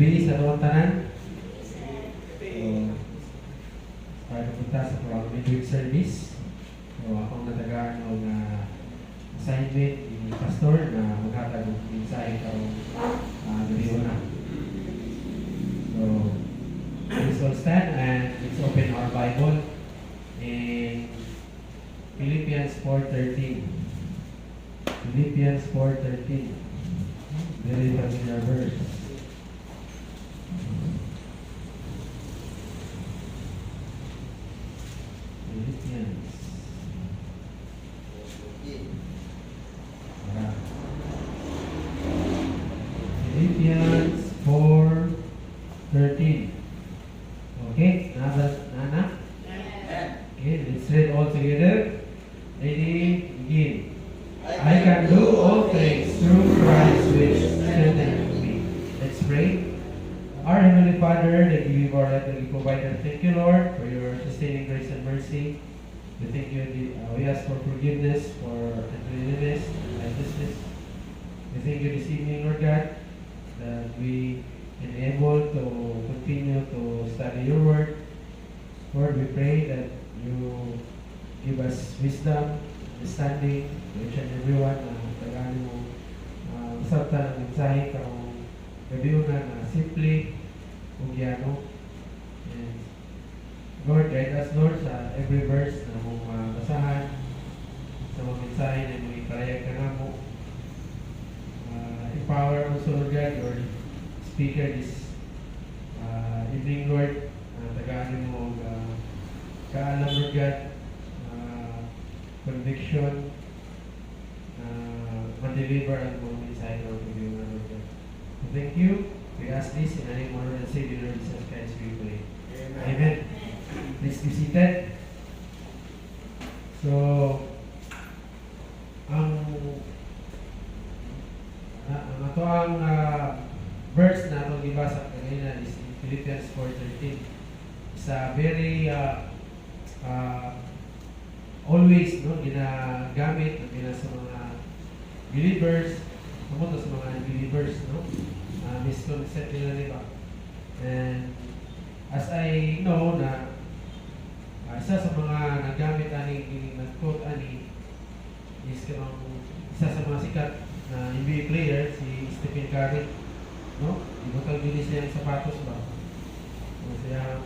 gabi sa noong tanan. So, para pupunta sa midweek service. So, akong natagaan ng assignment ni Pastor na maghatag ng mensahe karong gabi na. So, let's all stand and let's open our Bible in Philippians 4:13. Philippians 4:13. Very familiar verse. Philippians. Philippians 4:13. Okay, Nana? Okay, let's read all together. Ready, begin. I can do all things through Christ which strengthens me. Let's pray. Our Heavenly Father, that you have already provided, thank you, Lord, for your sustaining grace and mercy. We thank you. We ask for forgiveness, for cleanliness, and righteousness. We thank you this evening, Lord God, that we can be able to continue to study your word. Lord, we pray that you give us wisdom, understanding, to each and everyone na taganin mo masabta ng mensahe karong gabi na simple ug yano. And Lord, guide us, Lord, sa every verse na mong basahan sa mga mensahe na mong iparayag ka na mo. Empower also, Lord God, your speaker this evening, Lord. Taganin mo kaalam, Lord God, conviction, ma-deliver ang mga mensahe ng video na Lord God. Thank you. We ask this in the name of our Lord and Savior, Lord Jesus Christ, we pray. Amen. Please be seated. So, ang verse na itong ibasa kanina is in Philippians 4:13. It's a very always ginagamit sa mga believers, pumunta sa mga believers, misconcept nila, di ba? And as I know na isa sa mga nagamit nag-quote is isa sa mga sikat na NBA player, si Stephen Curry, no? Ibutang bilis niya ang sapatos ba? Siya,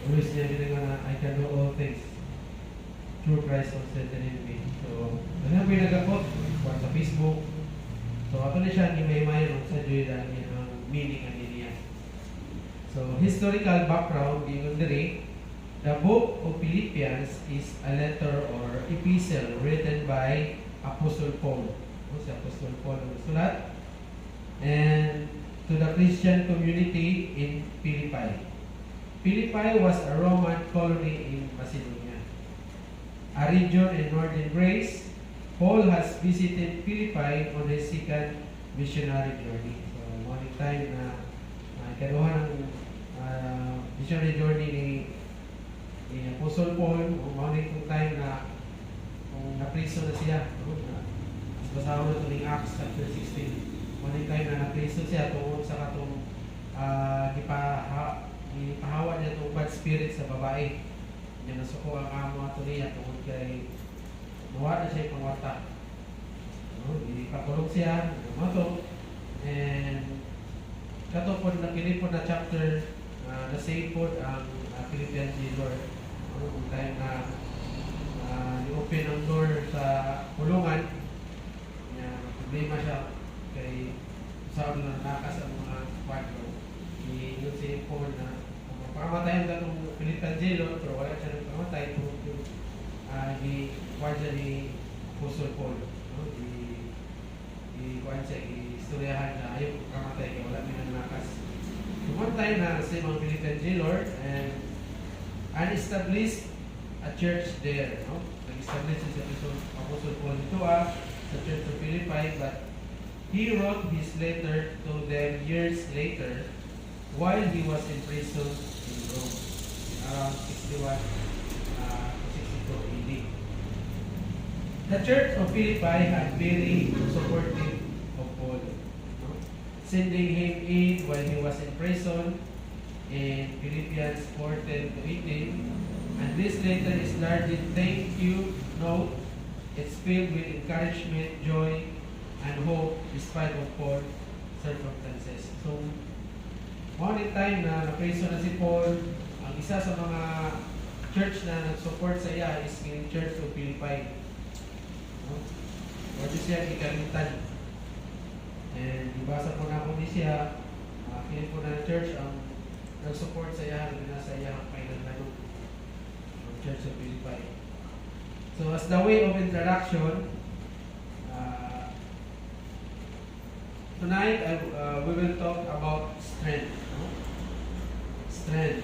always niya ginagawa na, I can do all things through Christ who strengthens me. So, ano po yung nag-quote? Sa Facebook. So, ato na siya, himay-mayan sa Diyo ang meaning ang niya. So, historical background, yung diri, the book of Philippians is a letter or epistle written by Apostle Paul. Si Apostle Paul ang sulat. And to the Christian community in Philippi. Philippi was a Roman colony in Macedonia, a region in northern Greece. Paul has visited Philippi on his second missionary journey. So, morning time na ikaduha ng missionary journey ni Apostle Paul, morning time na napriso na siya. Basahan mo ito ng Acts chapter 16. Morning time na napriso siya tungkol sa katong ipahawa niya itong bad spirit sa babae. Niya nasuko ang amo ato niya tungkol kay mawa na siya pangwata. Ipakulog siya, namato. And kato po nakilipod na chapter na save po ang Philippians jailer. Kung tayo na i-open ang door sa kulungan, problema siya kay saan na nakas ang mga kwarto. Yun si Paul na pamatayan ka ng Philippian jailer, pero wala siya ng pamatay kung i-kwarto ni Apostle Paul. I-kwarto siya, i-istoryahan na ayaw pamatay kaya wala nang nakas. Pumatay na sa mga Philippian jailer and established a church there. Nag-establish si Apostle Paul dito sa Church of Philippi, but he wrote his letter to them years later while he was in prison in Rome around 61 to 62 AD. The Church of Philippi had very supportive of Paul. sending him aid while he was in prison in Philippians 4:10 to 18. And this letter is largely thank you note. It's filled with encouragement, joy, and hope despite of all circumstances. So, morning time na na-praise na si Paul, ang isa sa mga church na nag-support sa iya is yung Church of Philippi. No? What is siya ikalimutan. And ibasa po na po ni siya, kinin po na church ang nag-support sa iya, nasa iya ang kailangan ng Church of Philippi. So as the way of introduction, tonight we will talk about strength. No? Strength.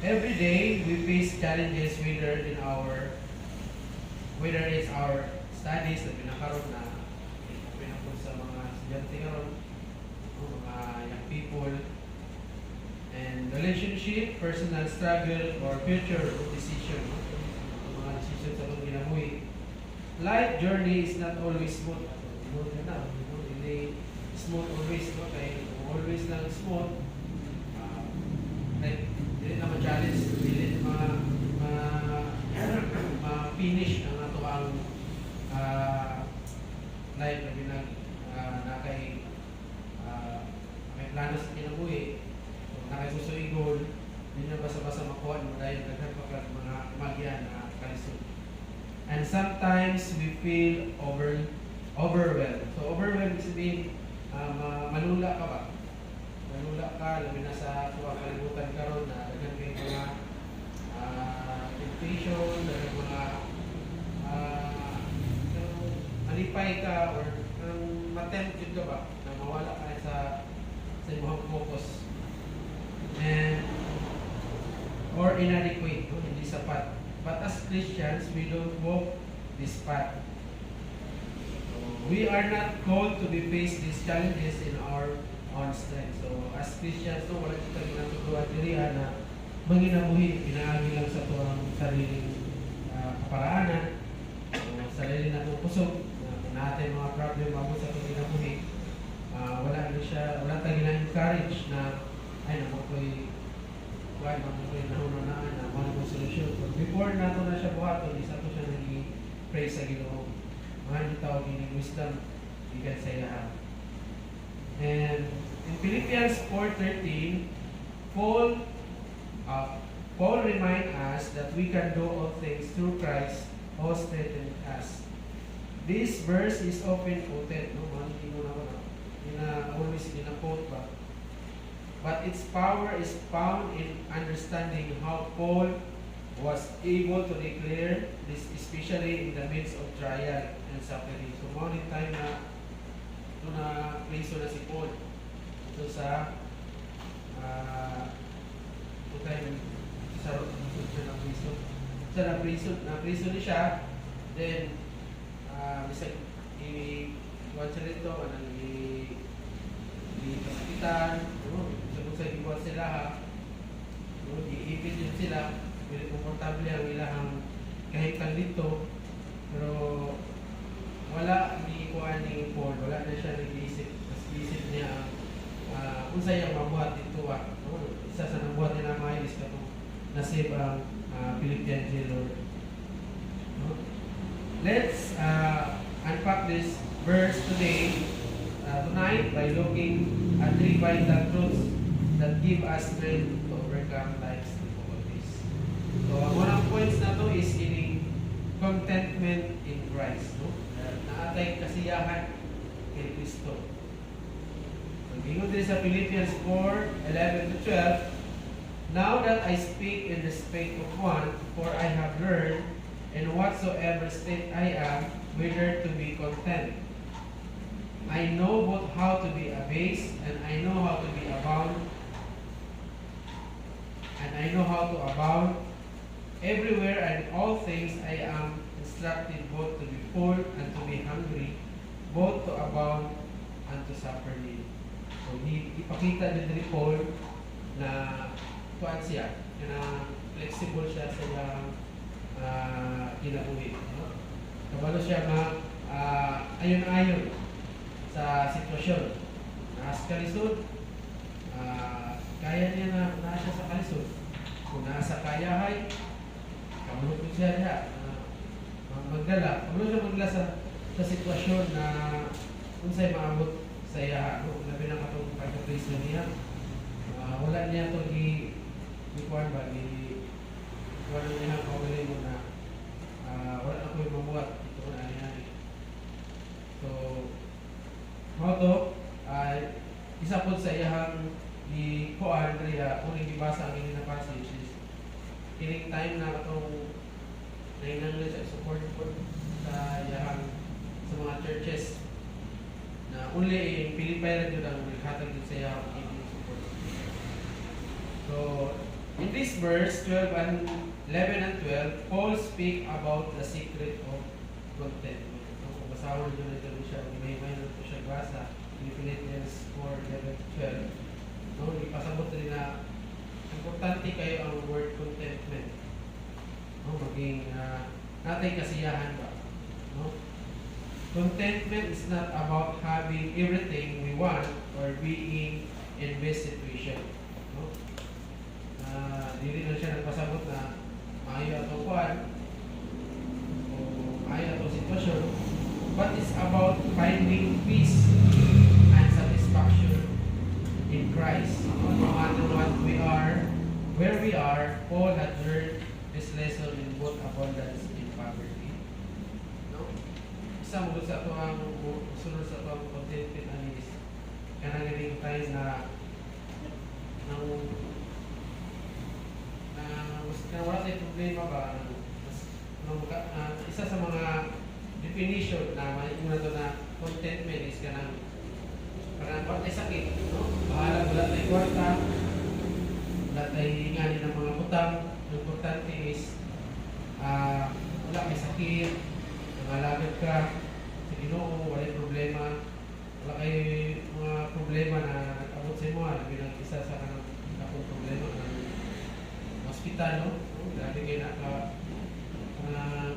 Every day we face challenges whether it's our studies na pinakaroon na pinapun sa mga estudyante karon, mga young people, and relationship, personal struggle, or future decision. Mga decision sa itong ginabuhi. Life journey is not always smooth. Hindi smooth always, no? Kaya always lang smooth. Like, hindi na ma-challenge, hindi ma-finish ang ato ang life na may plano sa kinabuhi. Nakay gusto i-goal, hindi na basa-basa makuha mo dahil nagkakapag mga magyan na kalisod. And sometimes we feel overwhelmed. So overwhelmed sabihin, malula ka ba? Malula ka, labi na sa kalibutan ka ron na dagan kayo mga temptation, dagan mga malipay ka or matempted ka ba na mawala ka sa imong focus. And or inadequate, no? Hindi sapat. But as Christians, we don't walk this path. So, we are not called to be face these challenges in our own strength. So as Christians, no, wala kita ginatutuan diri na manginabuhi, pinaagi lang sa tuwang sariling kaparaanan, sarili na itong pusog, natin mga problem mabot sa itong ginabuhi. Wala tayo na-encourage na ay naman ko'y nahunanaan na mga solusyon. But before nato na siya buhaton, isa to siya nag-pray sa Ginoo. Mga tawag yung wisdom, ikan sa ilahan. And in Philippians 4:13, Paul reminds us that we can do all things through Christ who strengthens us. This verse is often quoted, no? Always quote ba? But its power is found in understanding how Paul was able to declare this, especially in the midst of trial and suffering. So, morning time na priso na si Paul. Ito sa na-priso ni siya. Then, bisag i-kuwan siya rito, i-kasakitan, sa ibuwan sila ha, i-ipit yun sila, very komportable ang ilahang kahitang dito, pero wala ni kuhaan ni Paul, wala na siya nag-iisip, mas iisip niya kung sa'yo mabuhat dito isa sa nabuhat niya na maayos ka itong nasib ang Philippian jailer. Let's unpack this verse tonight by looking at 3 vital truths that give us strength to overcome life's difficulties. So, ang unang points na to is in contentment in Christ. No? Naatay kasiyahan kay Kristo. So, gingon din sa Philippians 4:11 to 12, now that I speak in respect of one, for I have learned in whatsoever state I am, whether to be content. I know both how to be abased, and I know how to be abound, and I know how to abound. Everywhere and all things I am instructed both to be full and to be hungry, both to abound and to suffer need. So, ipakita din ni Paul na kuan siya, na flexible siya sa iyang kinabuhi. No? Kabalo siya ayon-ayon sa sitwasyon. nasa kalisod, kaya niya na nasa sa kalisod. Kung nasa kayahay, kamulog ko siya niya, magdala. Kamulog siya magdala sa sitwasyon na kung sa'y maabot sa iya, no? Labi na katong pagka-praise na niya. Wala niya ito i-kuhan ba, i-kuhan niya ang kawalay mo na wala na ko yung mamuhat. Ito na niya. So, mga to, isa po sa iyahang i-kuhan kaya kung ibasa ang inyong passage is kining time na itong nainanglan sa support po sa iyahang sa mga churches na only in Pilipay na yun ang naghatag din sa iyahang support. So, in this verse 11 and 12, Paul speak about the secret of contentment. So, kung basahon nyo na ito siya, may na ito siya basa, in Philippians 4:11-12. No, ipasabot rin na importante kayo ang word contentment. No, maging natin kasiyahan ba? No? Contentment is not about having everything we want or being in best situation. No? Dili na siya nagpasabot na maayo atong kuan o maayo atong sitwasyon, but it's about finding peace and satisfaction in Christ. No matter what we are, where we are, Paul had learned this lesson in both abundance and poverty. No? Isa mo sa ito ang sunod sa ito ang contentment anis kanang galing tayo na wala tayong problema ba isa sa mga definition na may una doon na contentment is kanang parang wala tayo sakit, no? Bahala wala tayo kwarta, wala tayo hinganin ng mga butang. Ang importante is wala may sakit, nangalagad ka sa Ginoo, wala yung problema, wala kayo mga problema na nag-abot sa mga bilang isa sa kanang akong problema ng hospital, no? Dati kayo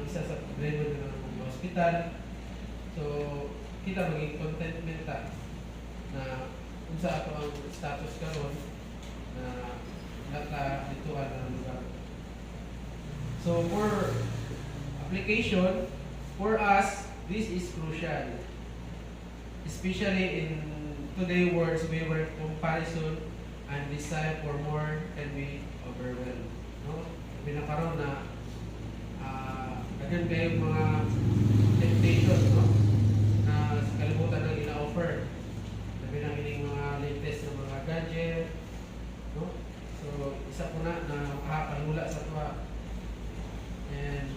isa sa problema ng hospital. So, kita maging contentment na kung sa ato ang status karon na nakalituan ng lugar. So, for application, for us, this is crucial. Especially in today's words, we were comparison and desire for more can be overwhelmed. No? Pinakaroon na agad kayo mga temptation, no? Na sa kalimutan ng ina-offer. Sabi ng ining mga latest na mga gadget, no? So, isa po na makakalula sa tuwa. And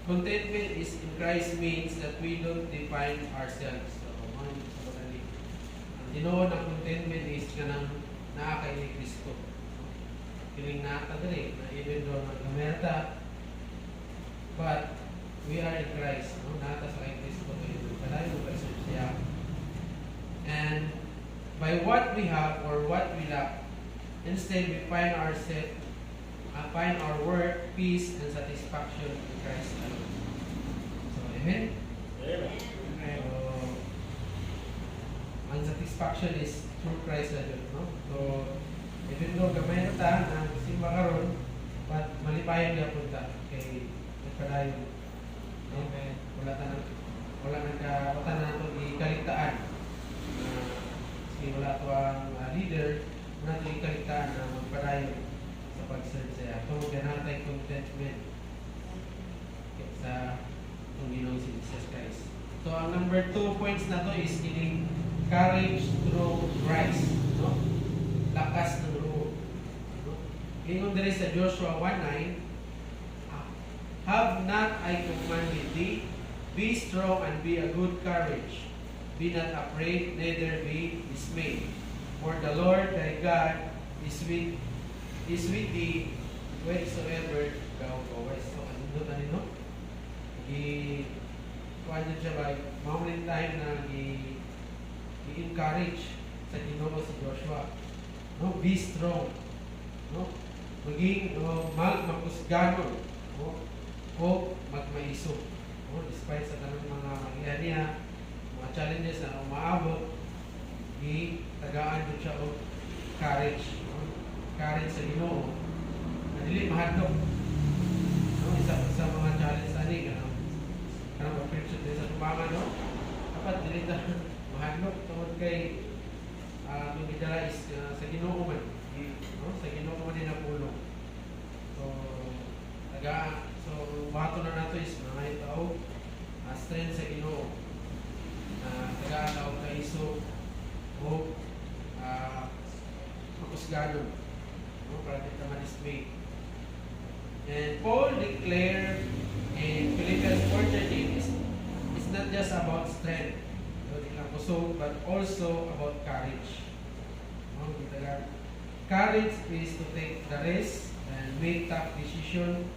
contentment is in Christ means that we don't define ourselves. So, mga sa pagkali. Ang tinoon ng contentment is kanang naakay ni Kristo. Kiling nakatagari na even though nag-amerta, but we are in Christ. No? Nata sa kay Kristo. Kalayo mo kasi siya. And by what we have or what we lack, instead we find ourselves, find our worth, peace, and satisfaction in Christ alone. So, amen? Amen. So, ang satisfaction is through Christ alone. No? So, even though gamay na ta, ang simba karon, but malipayan niya punta kay nagpadayon. Amen. Wala na ito ikaligtaan. Wala ito ang leader, wala ito ikaligtaan na magpadayon sa pag-serve siya. Ito ganatay contentment sa itong Ginoong si Jesus Christ. So, ang number 2 points na to is giving courage through Christ. No? Lakas ng loob. No? Ingon diri sa Joshua 1:9, have not I commanded thee, be strong and be a good courage. Be not afraid, neither be dismayed. For the Lord thy God is with thee wheresoever thou goest. So, ano na nino? Kuhan nyo siya ba? Mamuling time na i-encourage sa Ginoo si Joshua. No? Be strong. No? Maging magkusganon. No? O magmaiso. No? Despite sa tanong mga magihan niya, mga challenges na umaabot, tagaan ko siya og courage, no? Courage sa Ginoo na dili mahadlok, no? Isa sa mga challenge ani kanang ma-preach din sa tubangan, no? Dapat dili ta mahadlok tungod kay ang gidala is sa Ginoo man, no? Sa Ginoo man din napulong. So tagaan, so bato na nato is mga tao strength sa Ginoo, tagaan na og kaiso o makusganon, no? Para di ka ma-dismay. And Paul declared in Philippians 4:13 it's not just about strength, but also about courage. No? Courage is to take the risk and make tough decisions,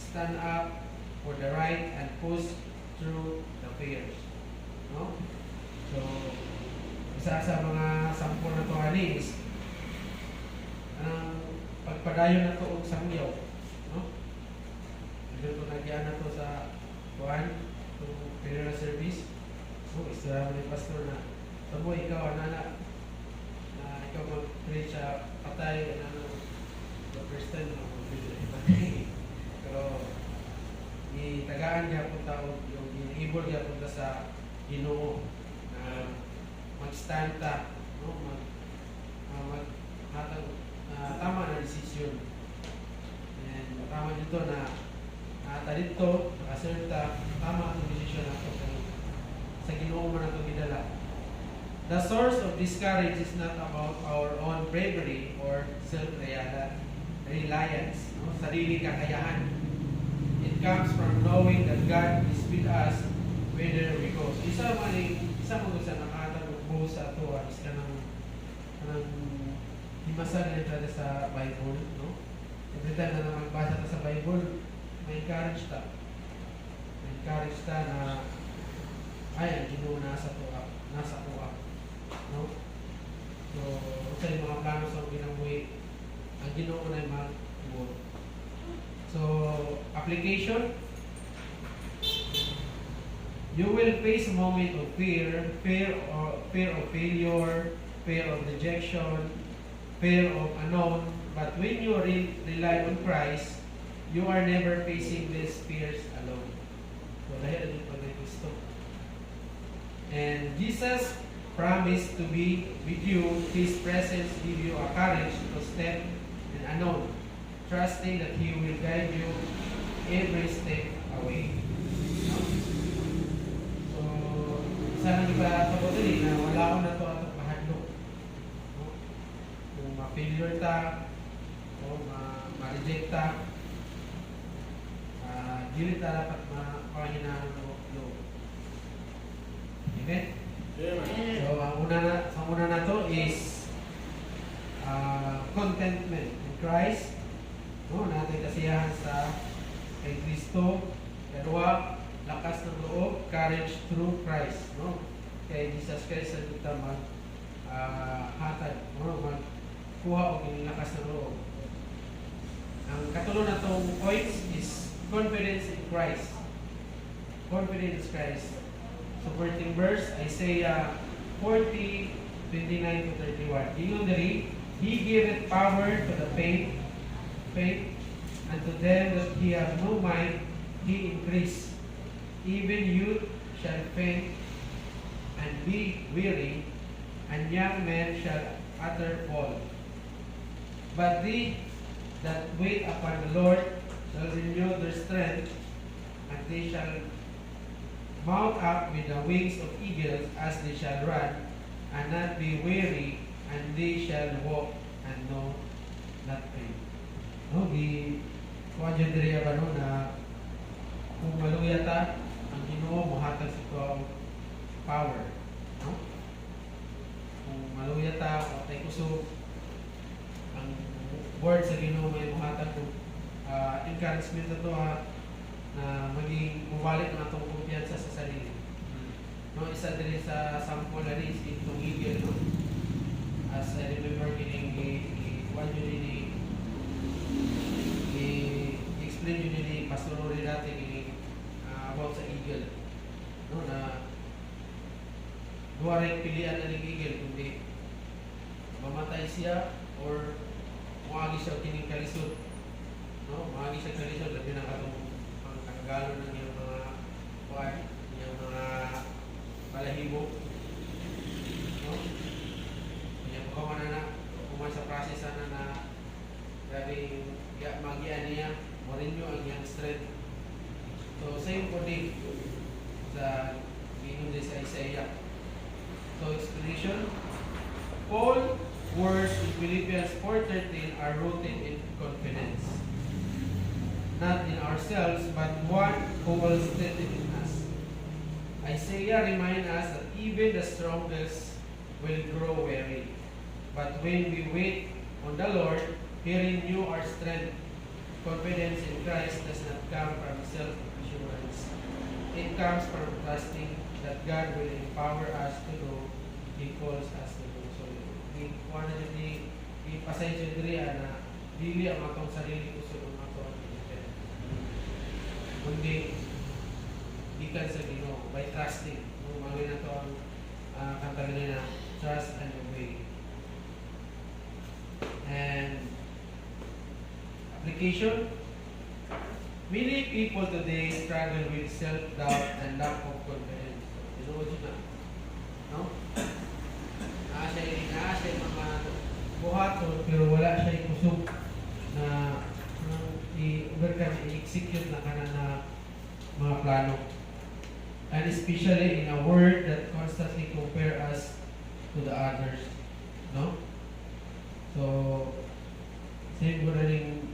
stand up for the right and push through the fears. No? So, isa sa mga sampol na to is ang pagpadayon na to og sangyaw, no? Dito nagyan na to sa kuan, to funeral service. So, isa ni pastor na tamo ikaw na ikaw mag-preach sa patay na the first time na mag-preach. Pero itagaan niya punta o yung inibol niya punta sa Ginoo na mag-stand ta, no? Tama na desisyon. And tama dito na dito nakaserta tama ang desisyon nato sa Ginoo man nato gidala. The source of this courage is not about our own bravery or self-reliance, no? Sarili kakayahan. It comes from knowing that God is with us whether we go. So, isa mo sa nakatag og sa ato is kanang himasa na sa Bible, no? Every time na magbasa ta sa Bible, may encourage ta. May encourage ta na ay ang Ginoo nasa tuwa, no? So, sa mga plano sa ginabuhi, ang Ginoo na mag-work. So, application. You will face a moment of fear of failure, fear of rejection, fear of unknown. But when you rely on Christ, you are never facing these fears alone. So, dahil din pa rin Kristo. And Jesus promised to be with you. His presence give you a courage to step in unknown, trusting that He will guide you every step away. No? So, sana di ba ito na wala ko na ito atong mahadlok. No? Kung ma-failure ta, o ma-reject ta, dili ta dapat mapahinahan ng loob. Amen? So, ang una na to is contentment in Christ. No, natin kasiyahan sa kay Kristo. Kadua, lakas ng loob, courage through Christ, no? Kay Jesus Christ sa kita hatag, no? Magkuha o lakas ng loob. Ang katulong na itong points is confidence in Christ. Confidence in Christ. Supporting verse, Isaiah 40:29 to 31. Ingon diri, He giveth power to the faint, and to them that he have no mind, He increase. Even youth shall faint and be weary, and young men shall utter fall. But they that wait upon the Lord shall renew their strength, and they shall mount up with the wings of eagles, as they shall run and not be weary, and they shall walk and know not pain. No, kuha dyan diri ba no, na kung maluya ta, ang Ginoo muhatag sa ito power. No? Kung maluya ta, o tayo kusog, ang word sa Ginoo may muhatag ng encouragement na ito na maging mubalik na itong kumpiyansa sa sarili. No, isa din sa sample na rin itong eagle, no? As I remember one yun i-explain yun ni Pastor Rory natin about sa eagle, no? Na duwa rin pilian na nigigil, kundi mamatay siya or muagi siya kining kalisod. No? Muagi siya kalisod, labi na katong pangkagalo ng iyong mga kuwan, iyong mga balahibo. No? Iyong kuman na kuman sa process na galing magian niya, morinyo ang iyang strength. So, same po din sa gingon din sa Isaiah. So, explanation. Paul words in Philippians 4:13 are rooted in confidence, not in ourselves, but one who will strengthen in us. Isaiah reminds us that even the strongest will grow weary, but when we wait on the Lord, He renew our strength. Confidence in Christ does not come from self-assurance. It comes from trusting that God will empower us to do He calls us to do. So, kuha na dyan ipasay dyan diri na dili ang atong sarili ko sa mga ito ang pinipin. Kundi, ikan sa Ginoo by trusting. Mawin na ito ang kantarin na trust and obey. And application. Many people today struggle with self-doubt and lack of confidence. Tinuod yun na. No? Siya mga buhaton pero wala siya kusog na i-overcome, i-execute na kanan na mga plano. And especially in a world that constantly compare us to the others. No? So, same ko na rin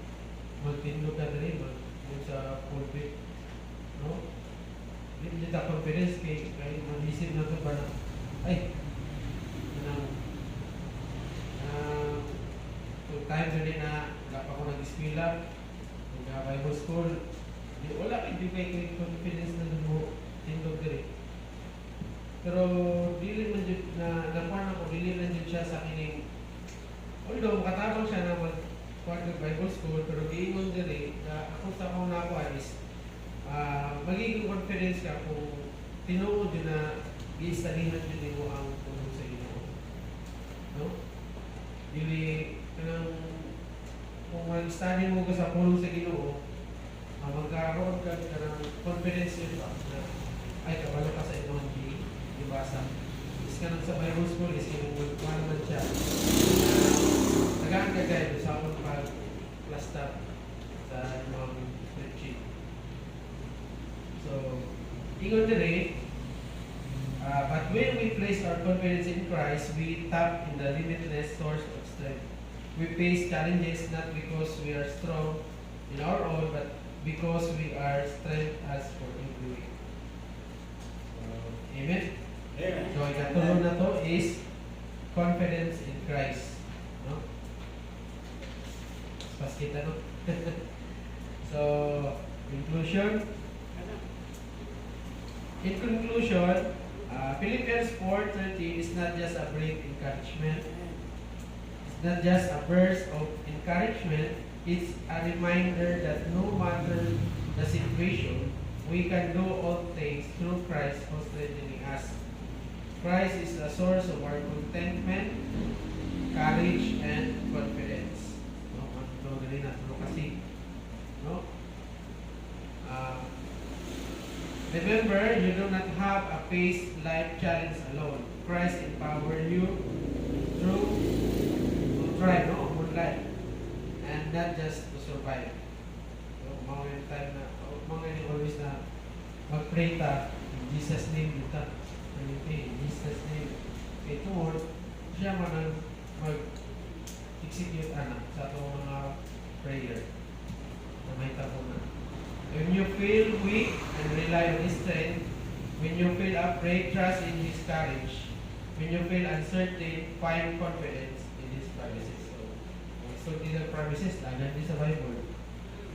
magtindog ka na rin sa pulpit. No? Hindi ta confidence kay mag-isip na ito ba na ay time na rin na wala pa ako nag-eskwela, nag-Bible school, wala hindi kay confidence na mo tindog rin. Pero dili man dyan nakuha ako, dili man dyan siya sa akin although makatabang siya na mag-kuha ng Bible school, pero giingon din na ako sa akong nakuha is magiging confidence ka kung tinuod yun na i-studyhan yun mo ang tulong sa inyo. No? Dili kung mag-study mo ka sa pulong sa Ginoo, magkaroon ka ng confidence yun ba na ay kabalo ka sa inyong ibasa. Is ka nang sa Bible school, is yung magkuhan naman siya. Nagaan ka guys sa akong pag-cluster sa mga spreadsheet. So, ingon din but when we place our confidence in Christ, we tap in the limitless source of strength. We face challenges not because we are strong in our own, but because we are strength as for every week. Amen? Amen. So, ikatulong na to is confidence in Christ. No? Pas kita, no? So, conclusion. In conclusion, Philippians 4:13 is not just a brief encouragement. It's not just a burst of encouragement. It's a reminder that no matter the situation, we can do all things through Christ who strengthening us. Christ is the source of our contentment, courage, and confidence. No, kasi, no. Remember, you do not have a face life challenge alone. Christ empower you through to try, no, good life, and not just to survive. So, mga time na, mga always na mag-pray ta in Jesus name dito. In Jesus name. Ito, siya man mag-execute anak sa itong mga prayer na may tapunan. When you feel weak and rely on His strength, when you feel afraid, trust in His courage. When you feel uncertain, find confidence in His promises. So these are promises, lagan din sa Bible.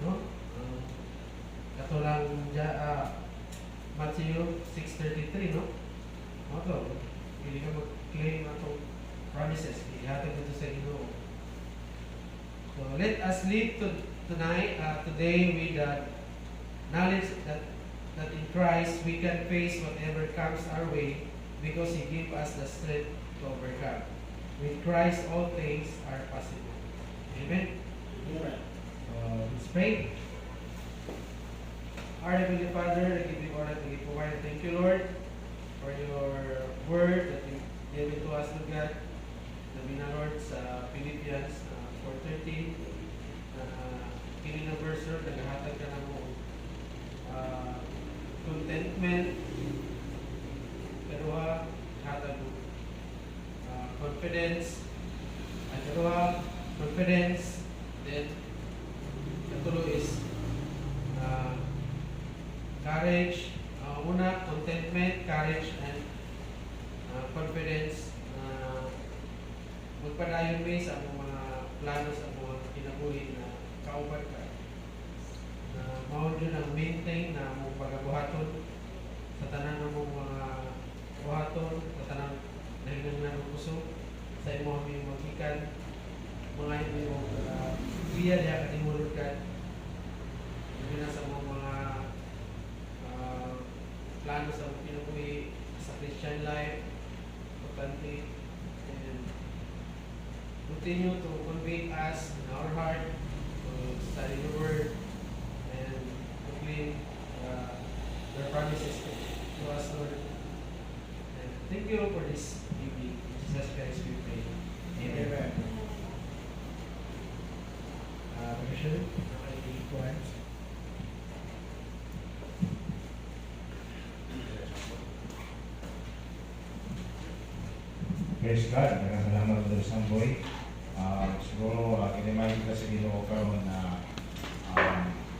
No? Kato lang Matthew 6:33, no? Ito, hindi ka mag-claim na itong promises. Ihatag ito sa Ginoo. So let us live today with that knowledge that in Christ we can face whatever comes our way because He gave us the strength to overcome. With Christ, all things are possible. Amen? Amen. Let's pray. Our Heavenly Father, I give you honor, I give you honor. Thank you, Lord, for your word that you gave it to us, Lord God. Sabi na, Lord, sa Philippians 4:13, kini na verse, Lord, naghahatag ka na mo contentment, kaduha, hatag mo confidence, at kaduha, confidence, then katulo is courage. Una, contentment, courage, and confidence. Magpadayon may sa among mga plano sa mga kinabuhi na kaupat ka. Mao yun ang maintain na among pagabuhaton sa tanan ng mga buhaton, sa tanan na hinanglan ng puso, sa imo aming magikan, mga imong biya diha kanimulod ka. Yun na sa mga plano sa mga kinabuhi sa Christian life, importante, and continue to convict us in our heart to study the Word and to claim your promises to us, Lord. And thank you for this evening. In Jesus Christ we pray. Amen. Commissioner, go ahead. Praise God, nagkasalamat po sa boy. Siguro, kinimay kita sa Ginoo karon na